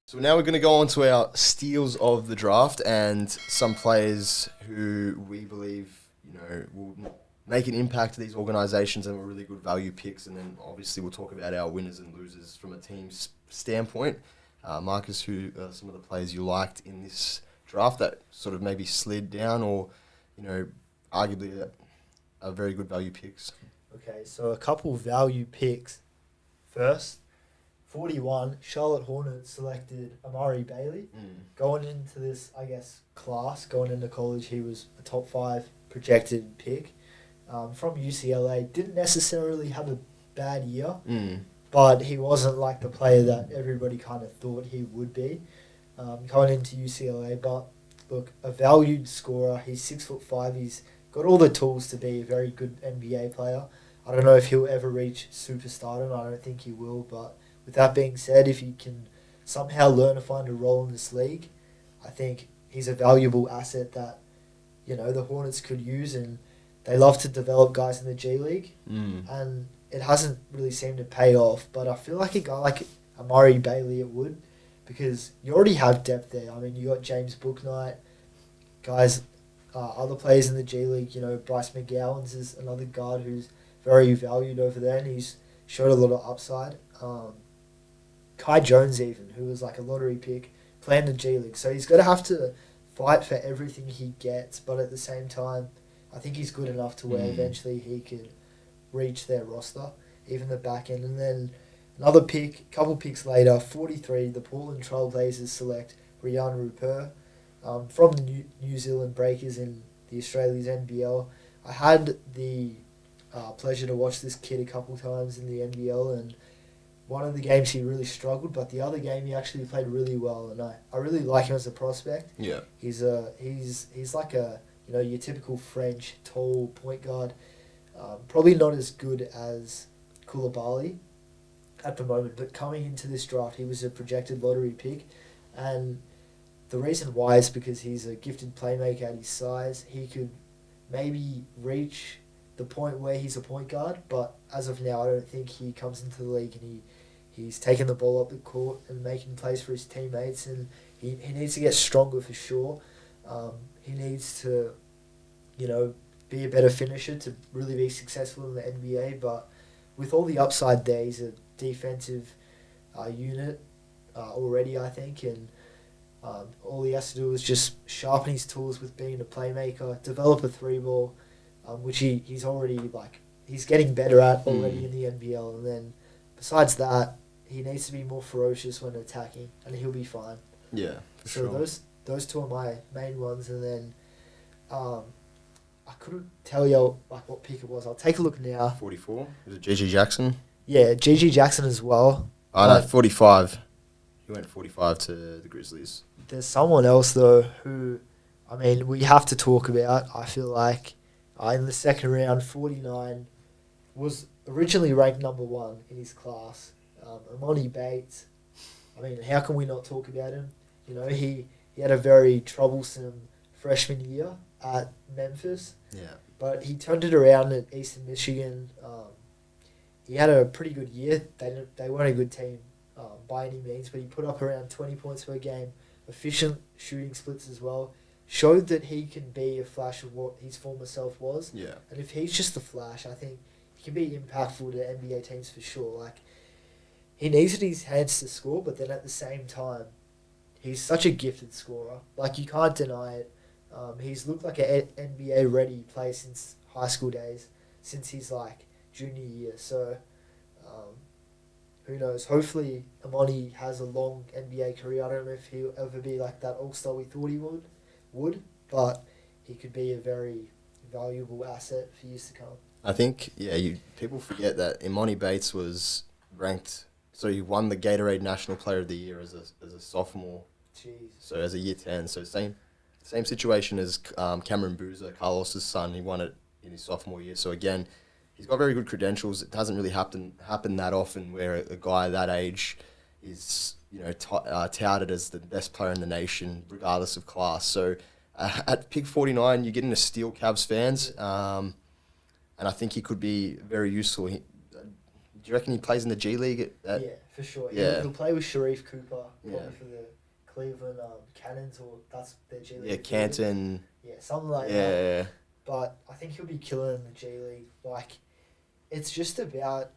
So now we're going to go on to our steals of the draft and some players who we believe, will make an impact to these organisations and were really good value picks. And then obviously we'll talk about our winners and losers from a team standpoint. Marcus, who are some of the players you liked in this draft that sort of maybe slid down or, arguably are very good value picks? Okay, so a couple value picks. First, 41, Charlotte Hornets selected Amari Bailey. Going into this, class, going into college, he was a top 5 projected pick. From UCLA, didn't necessarily have a bad year, but he wasn't like the player that everybody kind of thought he would be going into UCLA. But look, a valued scorer. He's 6'5". He's got all the tools to be a very good NBA player. I don't know if he'll ever reach superstardom. I don't think he will. But with that being said, if he can somehow learn to find a role in this league, I think he's a valuable asset that, the Hornets could use. And they love to develop guys in the G League. And it hasn't really seemed to pay off. But I feel like a guy like Amari Bailey, it would. Because you already have depth there. I mean, you got James Bouknight, guys, other players in the G League. Bryce McGowan's is another guard who's very valued over there, and he's showed a lot of upside. Kai Jones even, who was like a lottery pick, playing the G League. So he's going to have to fight for everything he gets, but at the same time, I think he's good enough to where eventually he could reach their roster, even the back end. And then another pick, couple picks later, 43, the Portland Trailblazers select Rian Rupert from the New Zealand Breakers in the Australia's NBL. I had the pleasure to watch this kid a couple times in the NBL, and one of the games he really struggled, but the other game he actually played really well, and I really like him as a prospect. Yeah, he's like a your typical French tall point guard, probably not as good as Koulibaly at the moment, but coming into this draft he was a projected lottery pick, and the reason why is because he's a gifted playmaker at his size. He could maybe reach the point where he's a point guard, but as of now I don't think he comes into the league and he's taking the ball up the court and making plays for his teammates, and he needs to get stronger for sure. He needs to, be a better finisher to really be successful in the NBA, but with all the upside there, he's a defensive unit already, I think, and all he has to do is just sharpen his tools with being a playmaker, develop a three ball, which he's already he's getting better at already in the NBL. And then besides that, he needs to be more ferocious when attacking, and he'll be fine. Yeah, for so sure. Those two are my main ones, and then I couldn't tell you what pick it was. I'll take a look now. 44. Was it G.G. Jackson? Yeah, G.G. Jackson as well. Oh, no, 45. He went 45 to the Grizzlies. There's someone else though who, we have to talk about. I feel like in the second round, 49 was originally ranked number 1 in his class. Armani Bates. How can we not talk about him? He had a very troublesome freshman year at Memphis. Yeah. But he turned it around at Eastern Michigan. He had a pretty good year. They weren't a good team by any means, but he put up around 20 points per game. Efficient shooting splits as well. Showed that he can be a flash of what his former self was. Yeah. And if he's just a flash, I think he can be impactful to NBA teams for sure. He needs it in his hands to score, but then at the same time, he's such a gifted scorer. You can't deny it. He's looked like an NBA-ready player since high school days, since his junior year. So, who knows? Hopefully, Imani has a long NBA career. I don't know if he'll ever be like that All-Star we thought he would, but he could be a very valuable asset for years to come. I think, people forget that Imani Bates was ranked, so he won the Gatorade National Player of the Year as a sophomore. Jeez. So as a year 10, so same situation as Cameron Boozer, Carlos's son. He won it in his sophomore year. So again, he's got very good credentials. It doesn't really happen that often where a guy that age is touted as the best player in the nation, regardless of class. So at pick 49, you're getting a steal, Cavs fans, and I think he could be very useful. you reckon he plays in the G League? Yeah, for sure. Yeah. He'll play with Sharif Cooper, probably Yeah. for the Cleveland Cannons, or that's their G League. Yeah, Canton. Yeah, something like that. Yeah. But I think he'll be killing in the G League. Like, it's just about,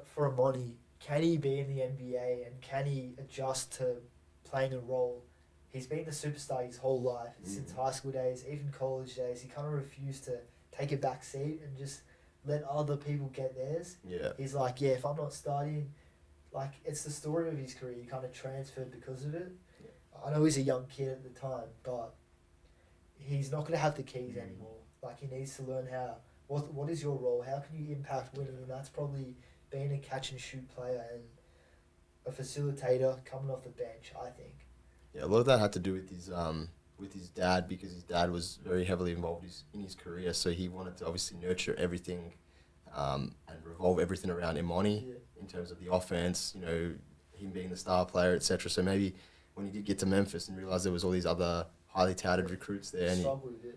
for Imani, can he be in the NBA and can he adjust to playing a role? He's been the superstar his whole life, since high school days, even college days. He kind of refused to take a back seat and just let other people get theirs. Yeah. He's like, yeah, if I'm not starting, like, it's the story of his career. He kind of transferred because of it. Yeah. I know he's a young kid at the time, but he's not going to have the keys anymore. Like, he needs to learn what is your role? How can you impact winning? And that's probably being a catch and shoot player and a facilitator coming off the bench, I think. Yeah, a lot of that had to do with his dad, because his dad was very heavily involved in his career, so he wanted to obviously nurture everything and revolve everything around Imani in terms of the offense, you know, him being the star player, etc. So maybe when he did get to Memphis and realised there was all these other highly touted recruits there, and he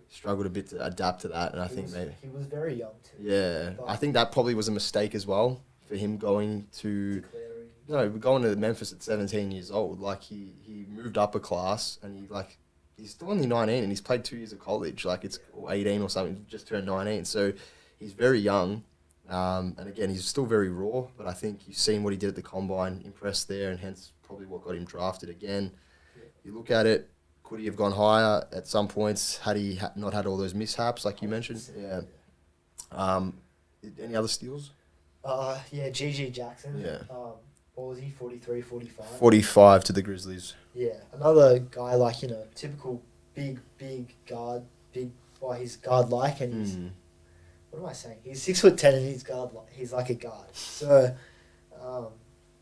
struggled a bit to adapt to that, and I think maybe he was very young too. Yeah, I think that probably was a mistake as well for him going to Memphis at 17 years old. Like, he moved up a class, and he's still only 19, and he's played 2 years of college. Like, it's 18 or something, just turned 19, so he's very young. And again, he's still very raw, but I think you've seen what he did at the Combine, impressed there, and hence probably what got him drafted again. Yeah. You look at it, could he have gone higher at some points had he not had all those mishaps, like you mentioned? Yeah. Any other steals? G.G. Jackson. Yeah. What was he, 43, 45? 45 to the Grizzlies. Yeah, another guy, like, you know, typical big guard, he's guard-like, and he's, what am I saying? He's 6'10" and he's like a guard. So,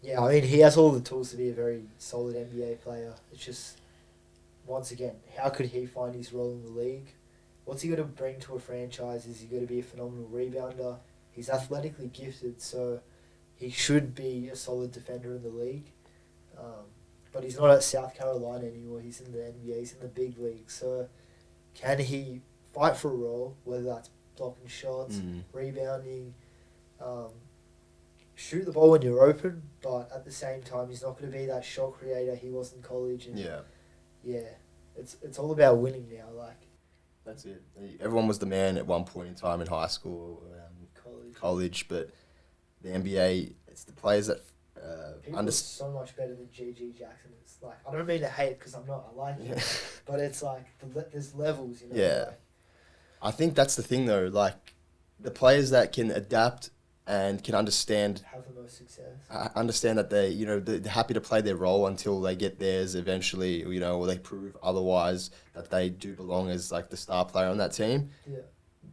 yeah, I mean, he has all the tools to be a very solid NBA player. It's just, once again, how could he find his role in the league? What's he going to bring to a franchise? Is he going to be a phenomenal rebounder? He's athletically gifted, so he should be a solid defender in the league. But he's not at South Carolina anymore. He's in the NBA. He's in the big league. So can he fight for a role, whether that's blocking shots, rebounding, shoot the ball when you're open, but at the same time, he's not going to be that shot creator he was in college. And it's all about winning now. Like, that's it. Everyone was the man at one point in time in high school, college, but the NBA, it's the players that people are so much better than G.G. Jackson. It's like, I don't mean to hate because I'm not. I like him, but it's like there's levels, you know. Yeah, like, I think that's the thing though. Like, the players that can adapt and can understand, have the most success. Understand that they're happy to play their role until they get theirs eventually, you know, or they prove otherwise that they do belong as like the star player on that team. Yeah.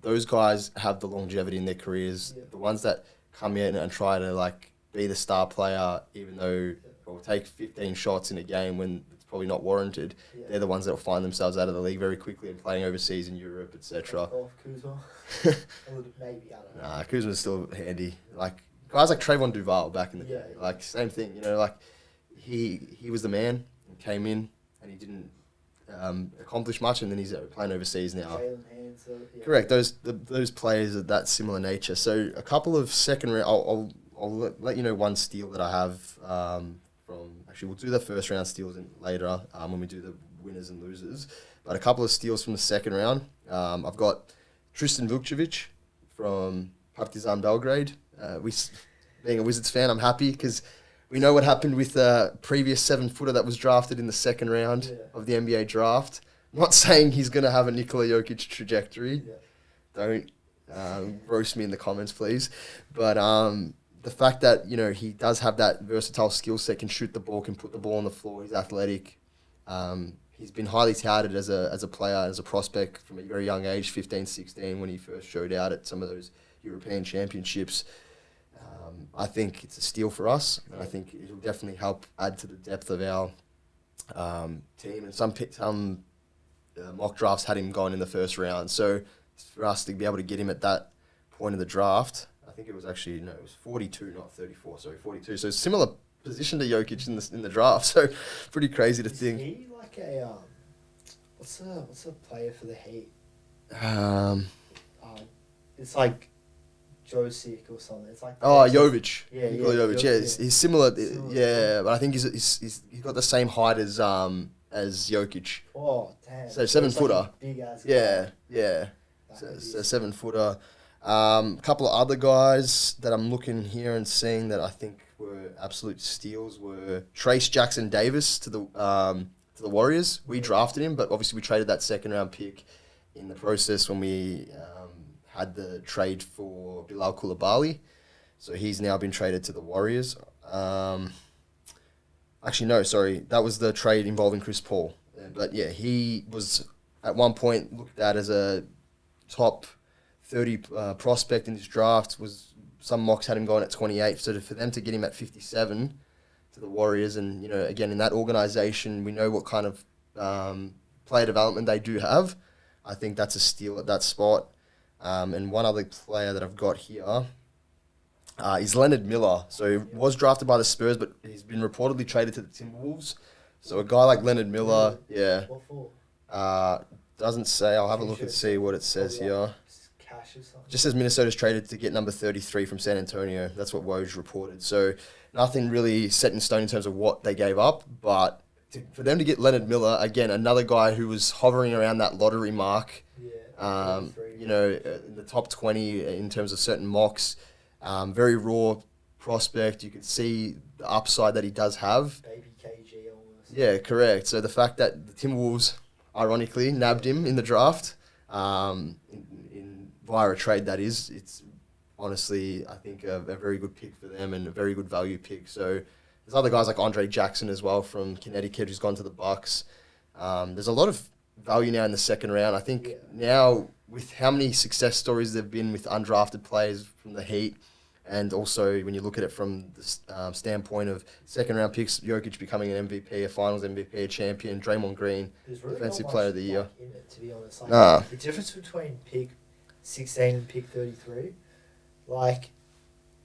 Those guys have the longevity in their careers. Yeah. The ones that come in and try to like be the star player, even though or take 15 shots in a game when it's probably not warranted, they're the ones that will find themselves out of the league very quickly and playing overseas in Europe, etc. Kuzma. Maybe, I don't know. Nah, Kuzma's still handy. Like, guys like Trayvon Duval back in the day, like, same thing, you know, like, he was the man and came in and he didn't accomplish much, and then he's playing overseas now. Correct. Those players of that similar nature. So a couple of second round. I'll let you know one steal that I have from. Actually, we'll do the first round steals later when we do the winners and losers. But a couple of steals from the second round. I've got Tristan Vucevic from Partizan Belgrade. Being a Wizards fan, I'm happy because we know what happened with the previous 7-footer that was drafted in the second round of the NBA draft. I'm not saying he's going to have a Nikola Jokic trajectory. Yeah. Don't roast me in the comments, please. But the fact that, you know, he does have that versatile skill set, can shoot the ball, can put the ball on the floor, he's athletic. He's been highly touted as a player, as a prospect from a very young age, 15, 16, when he first showed out at some of those European championships. I think it's a steal for us, and I think it'll definitely help add to the depth of our team. And some mock drafts had him going in the first round, so for us to be able to get him at that point of the draft, I think it was 42, not 34, sorry, 42. So similar position to Jokic in the draft, so pretty crazy to think. Is he like a what's a player for the Heat? Um, It's like Josic or something. It's like Jovic. Yeah, Nikola Jovic. Yeah, he's similar. Similar. Yeah, but I think he's got the same height as Jokic. Oh damn! So 7-footer. Like big ass. Yeah. So 7-footer. Couple of other guys that I'm looking here and seeing that I think were absolute steals were Trace Jackson Davis to the Warriors. We drafted him, but obviously we traded that second round pick in the process when we had the trade for Bilal Coulibaly. So he's now been traded to the Warriors. Actually, no, sorry. That was the trade involving Chris Paul. But yeah, he was at one point looked at as a top 30 prospect in this draft. Some mocks had him going at 28. So for them to get him at 57 to the Warriors, and again in that organization, we know what kind of player development they do have. I think that's a steal at that spot. And one other player that I've got here is Leonard Miller. So he was drafted by the Spurs, but he's been reportedly traded to the Timberwolves. So a guy like Leonard Miller, yeah. What for? Doesn't say. I'll have a look and see what it says here. Cash or something. Just says Minnesota's traded to get number 33 from San Antonio. That's what Woj reported. So nothing really set in stone in terms of what they gave up, but for them to get Leonard Miller, again, another guy who was hovering around that lottery mark, in the top 20 in terms of certain mocks, very raw prospect. You could see the upside that he does have. Baby KG almost. Yeah, correct. So the fact that the Timberwolves, ironically, nabbed him in the draft, via a trade, that is, it's honestly, I think, a very good pick for them and a very good value pick. So there's other guys like Andre Jackson as well from Connecticut who's gone to the Bucks. There's a lot of value now in the second round. I think now with how many success stories there have been with undrafted players from the Heat, and also when you look at it from the standpoint of second round picks, Jokic becoming an MVP, a Finals MVP, a champion, Draymond Green, really Defensive Player of the Year. In it, to be honest. The difference between pick 16 and pick 33, it's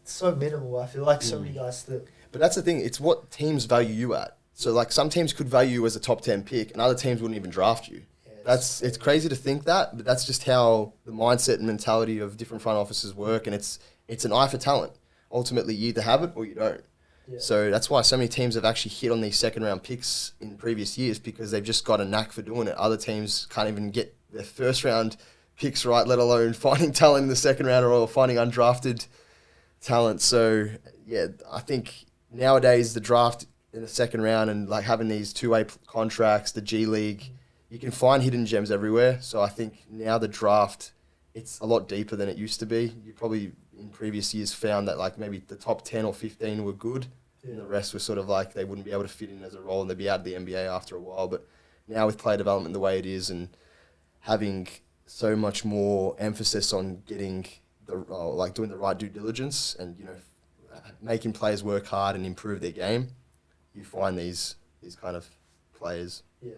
so minimal. I feel like so many guys slip. But that's the thing. It's what teams value you at. So some teams could value you as a top 10 pick, and other teams wouldn't even draft you. Yeah, it's crazy to think that, but that's just how the mindset and mentality of different front offices work, and it's an eye for talent. Ultimately, you either have it or you don't. Yeah. So that's why so many teams have actually hit on these second round picks in previous years, because they've just got a knack for doing it. Other teams can't even get their first round picks right, let alone finding talent in the second round or finding undrafted talent. So yeah, I think nowadays the draft in the second round and having these two-way contracts, the G League, you can find hidden gems everywhere. So I think now the draft, it's a lot deeper than it used to be. You probably in previous years found that maybe the top 10 or 15 were good, and the rest were sort of they wouldn't be able to fit in as a role and they'd be out of the NBA after a while. But now with player development the way it is and having so much more emphasis on getting doing the right due diligence and making players work hard and improve their game, you find these kind of players. Yeah.